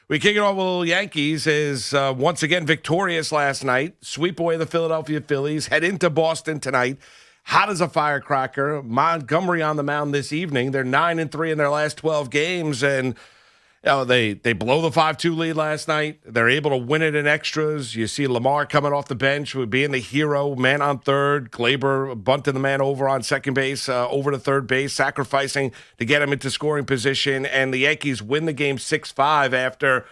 We kick it off with the Yankees is once again victorious last night. Sweep away the Philadelphia Phillies. Head into Boston tonight. Hot as a firecracker. Montgomery on the mound this evening. They're 9-3 in their last 12 games, and they blow the 5-2 lead last night. They're able to win it in extras. You see Lamar coming off the bench, being the hero, man on third. Glaber bunting the man over on second base, over to third base, sacrificing to get him into scoring position. And the Yankees win the game 6-5 after,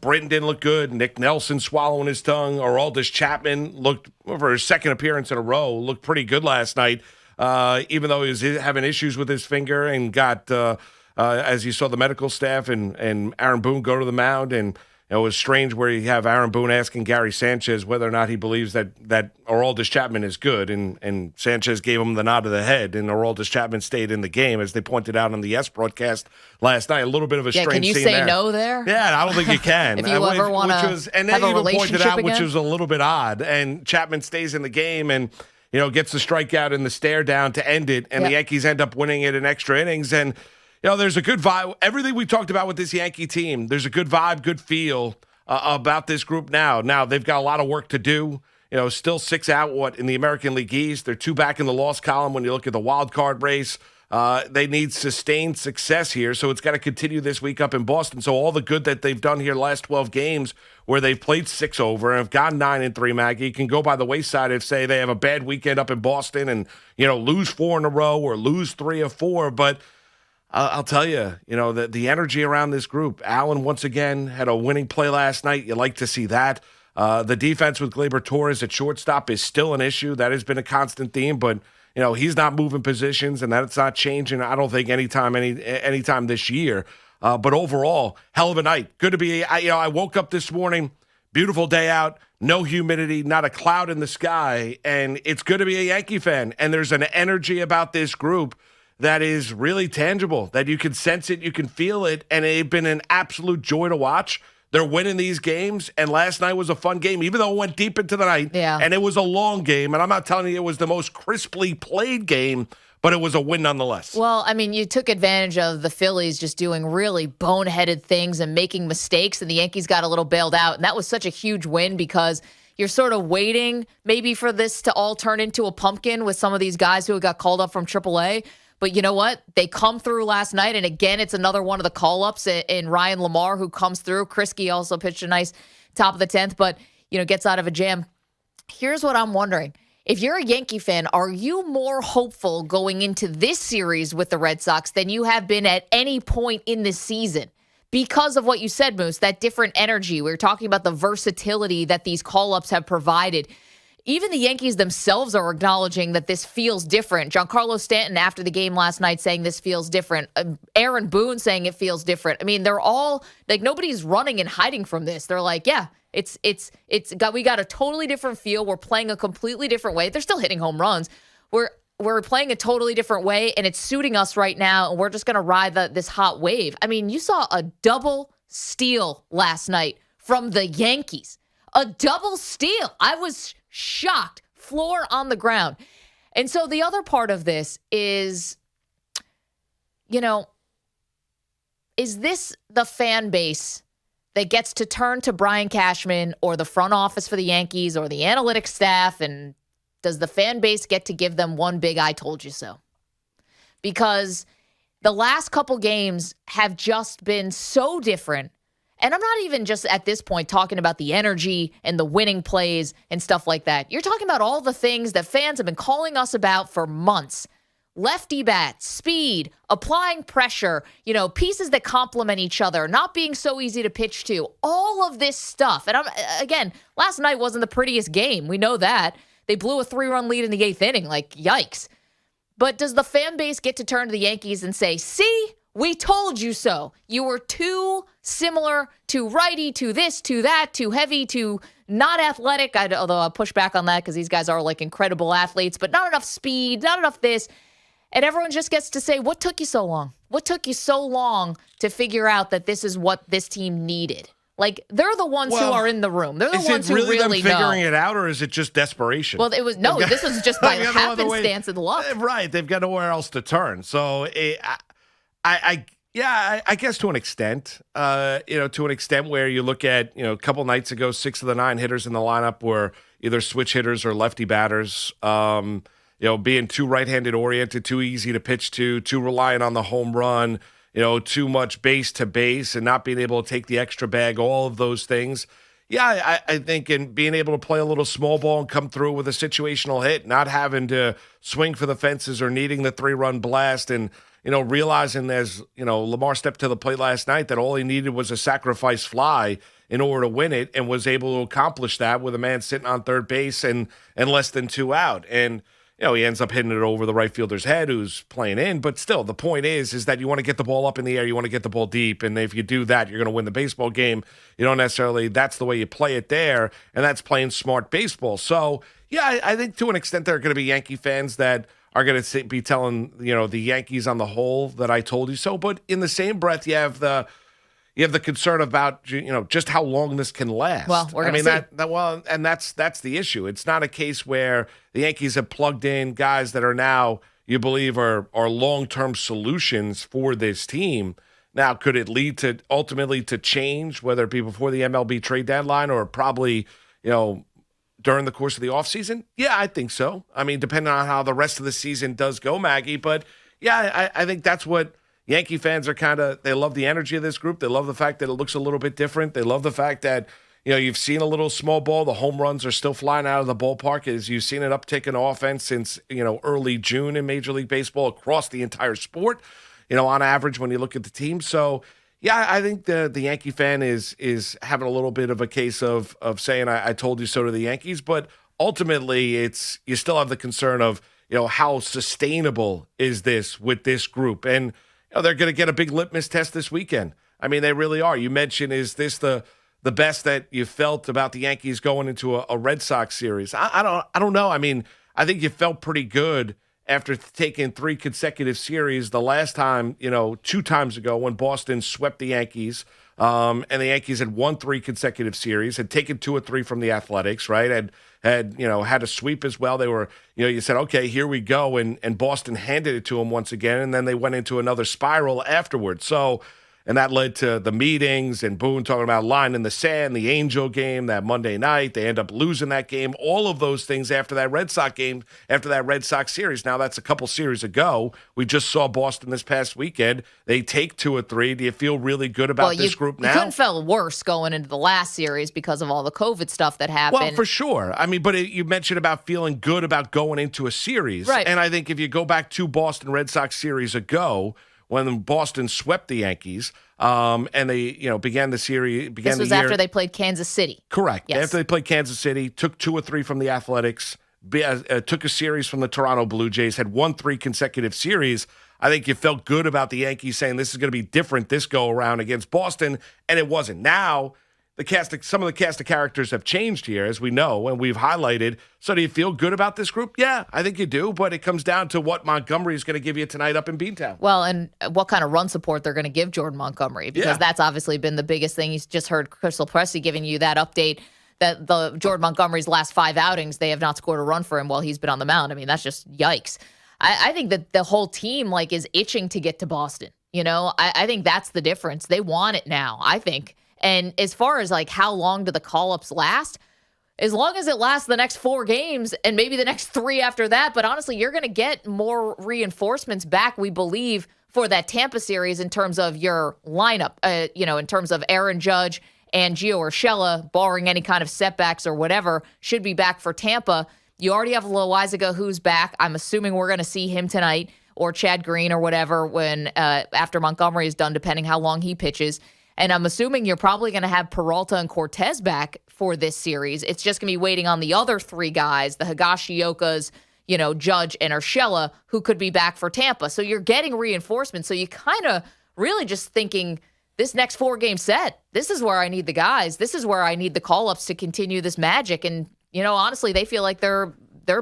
Britton didn't look good. Nick Nelson swallowing his tongue. Aroldis Chapman looked, for his second appearance in a row, looked pretty good last night, even though he was having issues with his finger and got as you saw the medical staff and Aaron Boone go to the mound. And it was strange where you have Aaron Boone asking Gary Sanchez whether or not he believes that Aroldis Chapman is good. And Sanchez gave him the nod of the head, and Aroldis Chapman stayed in the game, as they pointed out on the Yes broadcast last night. A little bit of a strange scene there. Can you say no there? Yeah, I don't think you can. If you ever want to have a relationship again? Which was a little bit odd. And Chapman stays in the game and gets the strikeout and the stare down to end it. And the Yankees end up winning it in extra innings. And there's a good vibe. Everything we talked about with this Yankee team, there's a good vibe, good feel about this group now. Now, they've got a lot of work to do. Still 6 out, in the American League East. They're 2 back in the loss column when you look at the wild card race. They need sustained success here, so it's got to continue this week up in Boston. So all the good that they've done here the last 12 games where they've played 6 over and have gone 9-3, Maggie, can go by the wayside if, say, they have a bad weekend up in Boston and, lose 4 in a row or lose 3 or 4. But I'll tell you, the energy around this group. Allen, once again, had a winning play last night. You like to see that. The defense with Gleyber Torres at shortstop is still an issue. That has been a constant theme, but, he's not moving positions, and that's not changing, I don't think, anytime this year. But overall, hell of a night. Good to be, I woke up this morning, beautiful day out, no humidity, not a cloud in the sky, and it's good to be a Yankee fan. And there's an energy about this group that is really tangible, that you can sense it, you can feel it, and it's been an absolute joy to watch. They're winning these games, and last night was a fun game, even though it went deep into the night, and it was a long game, and I'm not telling you it was the most crisply played game, but it was a win nonetheless. Well, I mean, you took advantage of the Phillies just doing really boneheaded things and making mistakes, and the Yankees got a little bailed out, and that was such a huge win because you're sort of waiting maybe for this to all turn into a pumpkin with some of these guys who got called up from AAA. But you know what? They come through last night, and again, it's another one of the call-ups in Ryan Lamar who comes through. Krisky also pitched a nice top of the 10th, but, gets out of a jam. Here's what I'm wondering. If you're a Yankee fan, are you more hopeful going into this series with the Red Sox than you have been at any point in this season? Because of what you said, Moose, that different energy. We were talking about the versatility that these call-ups have provided. Even the Yankees themselves are acknowledging that this feels different. Giancarlo Stanton, after the game last night, saying this feels different. Aaron Boone saying it feels different. I mean, they're all like, nobody's running and hiding from this. They're like, yeah, we got a totally different feel. We're playing a completely different way. They're still hitting home runs. We're playing a totally different way, and it's suiting us right now. And we're just going to ride this hot wave. I mean, you saw a double steal last night from the Yankees. A double steal. I was shocked, floor on the ground. And so the other part of this is, is this the fan base that gets to turn to Brian Cashman or the front office for the Yankees or the analytics staff, and does the fan base get to give them one big I told you so? Because the last couple games have just been so different. And I'm not even just at this point talking about the energy and the winning plays and stuff like that. You're talking about all the things that fans have been calling us about for months. Lefty bat, speed, applying pressure, pieces that complement each other, not being so easy to pitch to, all of this stuff. And again, last night wasn't the prettiest game. We know that. They blew a 3-run lead in the 8th inning. Like, yikes. But does the fan base get to turn to the Yankees and say, see, we told you so. You were too similar, too righty, to this, to that, too heavy, too not athletic. Although I'll push back on that because these guys are like incredible athletes, but not enough speed, not enough this. And everyone just gets to say, what took you so long? What took you so long to figure out that this is what this team needed? Like, they're the ones who are in the room. They're the ones who really know. Is it really them figuring it out, or is it just desperation? Well, this was just by happenstance and luck. Right. They've got nowhere else to turn. So I Yeah, I guess to an extent, to an extent where you look at, a couple nights ago, 6 of the 9 hitters in the lineup were either switch hitters or lefty batters. Being too right-handed oriented, too easy to pitch to, too reliant on the home run, too much base to base and not being able to take the extra bag, all of those things. Yeah, I think in being able to play a little small ball and come through with a situational hit, not having to swing for the fences or needing the 3-run blast and, realizing as, Lamar stepped to the plate last night that all he needed was a sacrifice fly in order to win it and was able to accomplish that with a man sitting on third base and less than 2 out. And, he ends up hitting it over the right fielder's head who's playing in. But still, the point is that you want to get the ball up in the air. You want to get the ball deep. And if you do that, you're going to win the baseball game. You don't necessarily, that's the way you play it there. And that's playing smart baseball. So, yeah, I think to an extent there are going to be Yankee fans that are going to be telling, the Yankees on the whole that I told you so. But in the same breath, you have the concern about, just how long this can last. Well, we're going to see. And that's the issue. It's not a case where the Yankees have plugged in guys that are now, you believe, are long-term solutions for this team. Now, could it lead to ultimately to change, whether it be before the MLB trade deadline or probably, during the course of the offseason? Yeah, I think so. I mean, depending on how the rest of the season does go, Maggie. But, yeah, I think that's what Yankee fans are they love the energy of this group. They love the fact that it looks a little bit different. They love the fact that, you've seen a little small ball. The home runs are still flying out of the ballpark as you've seen an uptick in offense since, early June in Major League Baseball across the entire sport, on average when you look at the team. So, yeah, I think the Yankee fan is having a little bit of a case of saying, I told you so to the Yankees. But ultimately, you still have the concern of, how sustainable is this with this group? And they're going to get a big litmus test this weekend. I mean, they really are. You mentioned, is this the best that you felt about the Yankees going into a Red Sox series? I don't know. I mean, I think you felt pretty good after taking 3 consecutive series. The last time, 2 times ago when Boston swept the Yankees, and the Yankees had won 3 consecutive series, had taken 2 or 3 from the Athletics, right? Had a sweep as well. They were, you said, okay, here we go. And Boston handed it to them once again. And then they went into another spiral afterwards. So, and that led to the meetings and Boone talking about line in the sand, the Angel game that Monday night. They end up losing that game. All of those things after that Red Sox game, after that Red Sox series. Now, that's a couple series ago. We just saw Boston this past weekend. They take 2 or 3. Do you feel really good about this group now? You couldn't feel worse going into the last series because of all the COVID stuff that happened. Well, for sure. I mean, but you mentioned about feeling good about going into a series. Right. And I think if you go back to Boston Red Sox series ago, when Boston swept the Yankees, and they, began the series. This was after they played Kansas City. Correct. Yes. After they played Kansas City, took 2 or 3 from the Athletics, took a series from the Toronto Blue Jays, had won 3 consecutive series. I think you felt good about the Yankees saying this is going to be different this go around against Boston, and it wasn't. Now, some of the cast of characters have changed here, as we know, and we've highlighted. So do you feel good about this group? Yeah, I think you do, but it comes down to what Montgomery is going to give you tonight up in Beantown. Well, and what kind of run support they're going to give Jordan Montgomery, because that's obviously been the biggest thing. You just heard Crystal Pressey giving you that update that the Jordan Montgomery's last 5 outings, they have not scored a run for him while he's been on the mound. I mean, that's just yikes. I think that the whole team is itching to get to Boston. I think that's the difference. They want it now, I think. And as far as how long do the call-ups last, as long as it lasts the next 4 games and maybe the next 3 after that. But honestly, you're going to get more reinforcements back, we believe, for that Tampa series in terms of your lineup, in terms of Aaron Judge and Gio Urshela, barring any kind of setbacks or whatever, should be back for Tampa. You already have Loizaga, who's back. I'm assuming we're going to see him tonight, or Chad Green or whatever when after Montgomery is done, depending how long he pitches. And I'm assuming you're probably going to have Peralta and Cortez back for this series. It's just going to be waiting on the other 3 guys, the Higashiokas, Judge and Urshela, who could be back for Tampa. So you're getting reinforcements. So you kind of really just thinking this next 4-game set, this is where I need the guys. This is where I need the call-ups to continue this magic. And, honestly, they feel like they're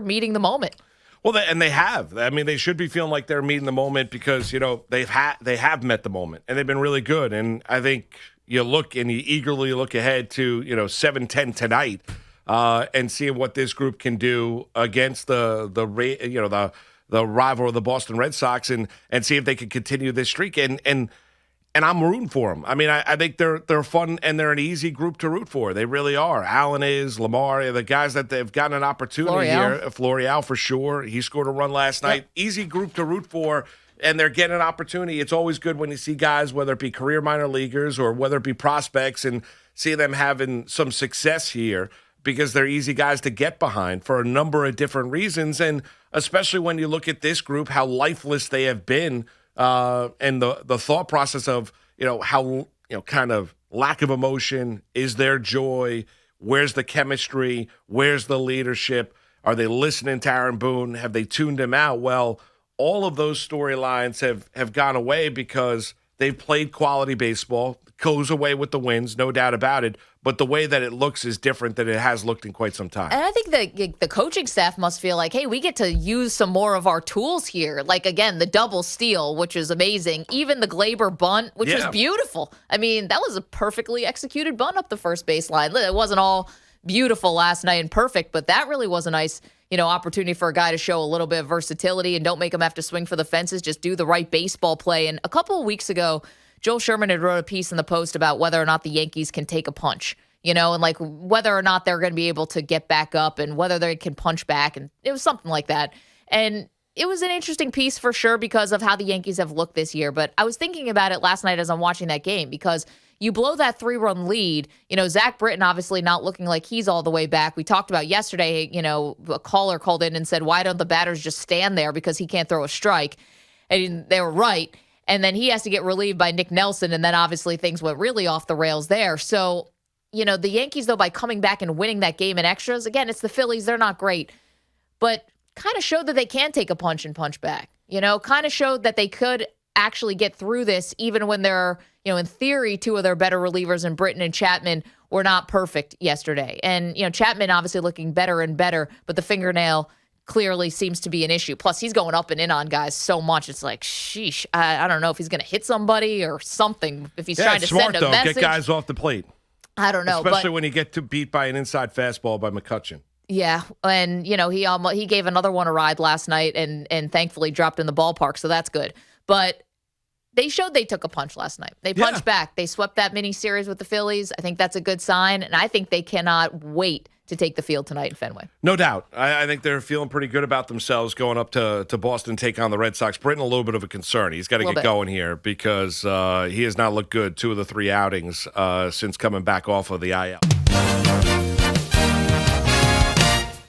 meeting the moment. Well, and they have. I mean, they should be feeling like they're meeting the moment because, they have met the moment, and they've been really good. And I think you look and you eagerly look ahead to, 7-10 tonight and seeing what this group can do against the rival of the Boston Red Sox and see if they can continue this streak. And And I'm rooting for them. I mean, I think they're fun and they're an easy group to root for. They really are. Allen is, Lamar, the guys that they've gotten an opportunity here. Florial for sure. He scored a run last night. Easy group to root for, and they're getting an opportunity. It's always good when you see guys, whether it be career minor leaguers or whether it be prospects, and see them having some success here because they're easy guys to get behind for a number of different reasons. And especially when you look at this group, how lifeless they have been. And the thought process of, how, kind of lack of emotion, is there joy, where's the chemistry, where's the leadership, are they listening to Aaron Boone, have they tuned him out? Well, all of those storylines have gone away because they've played quality baseball, goes away with the wins, no doubt about it. But the way that it looks is different than it has looked in quite some time. And I think the coaching staff must feel like, hey, we get to use some more of our tools here. Like, again, the double steal, which is amazing. Even the Glaber bunt, which was beautiful. I mean, that was a perfectly executed bunt up the first baseline. It wasn't all beautiful last night and perfect, but that really was a nice, opportunity for a guy to show a little bit of versatility and don't make him have to swing for the fences. Just do the right baseball play. And a couple of weeks ago, Joel Sherman had wrote a piece in the Post about whether or not the Yankees can take a punch, and like whether or not they're going to be able to get back up and whether they can punch back. And it was something like that. And it was an interesting piece for sure because of how the Yankees have looked this year. But I was thinking about it last night as I'm watching that game because you blow that 3-run lead. Zach Britton obviously not looking like he's all the way back. We talked about yesterday, a caller called in and said, why don't the batters just stand there because he can't throw a strike? And they were right. And then he has to get relieved by Nick Nelson, and then obviously things went really off the rails there. So, the Yankees, though, by coming back and winning that game in extras, again, it's the Phillies. They're not great. But kind of showed that they can take a punch and punch back. Kind of showed that they could actually get through this even when they're, in theory, two of their better relievers in Britton and Chapman were not perfect yesterday. And, Chapman obviously looking better and better, but the fingernail clearly seems to be an issue. Plus, he's going up and in on guys so much. It's like, sheesh, I don't know if he's going to hit somebody or something. If he's trying to smart, send a message. Get guys off the plate. I don't know. Especially when you get beat by an inside fastball by McCutchen. Yeah, and, he gave another one a ride last night and thankfully dropped in the ballpark, so that's good. But they showed they took a punch last night. They punched back. They swept that mini series with the Phillies. I think that's a good sign, and I think they cannot wait to take the field tonight in Fenway. No doubt. I think they're feeling pretty good about themselves going up to Boston, take on the Red Sox. Britton, a little bit of a concern. He's got to get going here because he has not looked good 2 of the 3 outings since coming back off of the IL.